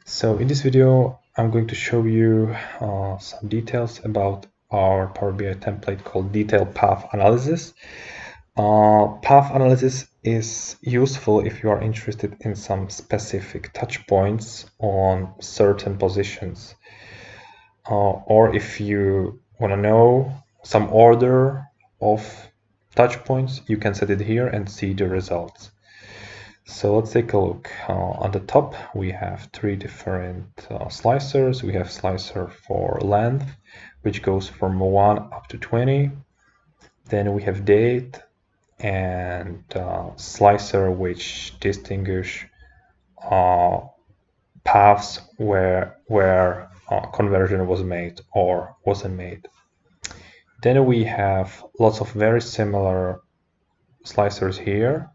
So in this video, I'm going to show you some details about our Power BI template called Detailed Path Analysis. Path analysis is useful if you are interested in some specific touch points on certain positions. Or if you want to know some order of touch points, you can set it here and see the results. So let's take a look. On the top, we have three different slicers. We have slicer for length, which goes from 1 up to 20. Then we have date and slicer, which distinguish paths where conversion was made or wasn't made. Then we have lots of very similar slicers here.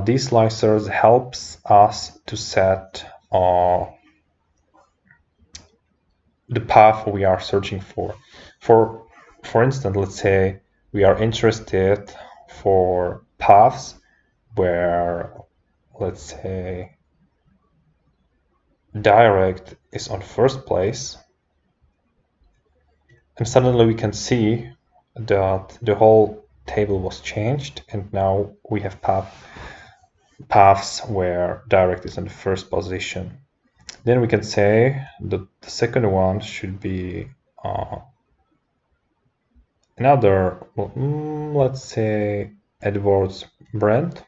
These slicers helps us to set the path we are searching for. For instance, let's say we are interested for paths where, let's say, direct is on first place, and suddenly we can see that the whole table was changed, and now we have paths where direct is in the first position. Then we can say that the second one should be another, let's say, Edwards Brent.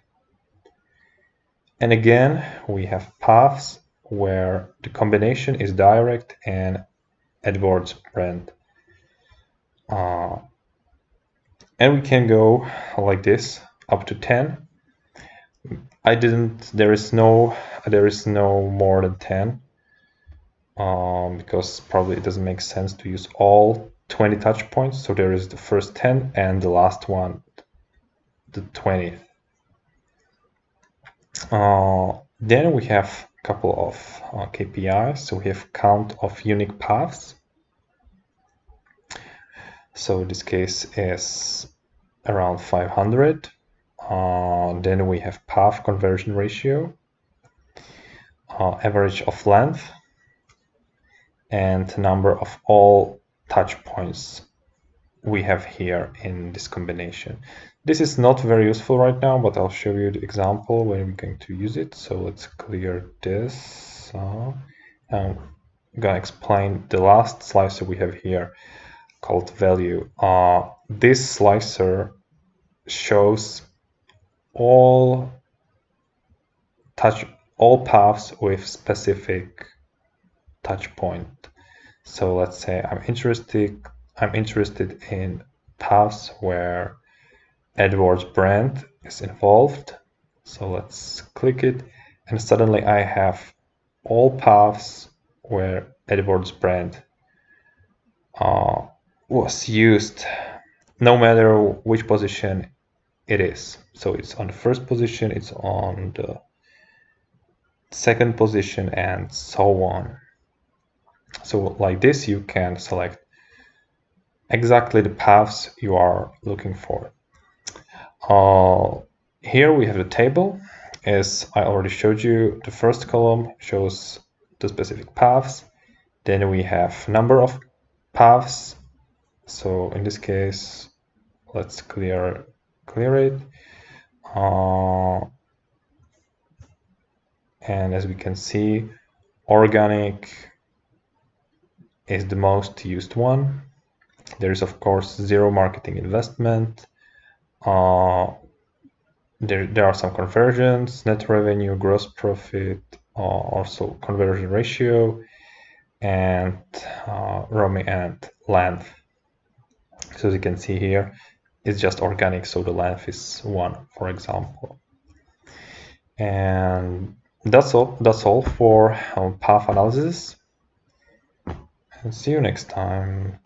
And again, we have paths where the combination is direct and Edwards Brent. And we can go like this up to 10. There is no more than 10 because probably it doesn't make sense to use all 20 touch points. So there is the first 10 and the last one, the 20th. Then we have a couple of KPIs. So we have count of unique paths. So in this case is around 500. Then we have path conversion ratio, average of length, and number of all touch points we have here in this combination. This is not very useful right now, but I'll show you the example when we're going to use it. So let's clear this. I'm gonna explain the last slicer we have here called value. This slicer shows all paths with specific touch point. So let's say I'm interested in paths where Edwards Brent is involved. So let's click it, and suddenly I have all paths where Edwards Brent was used, no matter which position it is. So it's on the first position, it's on the second position, and so on. So like this, you can select exactly the paths you are looking for. Here we have the table. As I already showed you, the first column shows the specific paths. Then we have number of paths. So in this case, let's clear it. And as we can see, organic is the most used one. There is, of course, zero marketing investment. There are some conversions, net revenue, gross profit, also conversion ratio, and roaming and length. So as you can see here, it's just organic, so the length is 1, for example. And that's all for path analysis. And see you next time.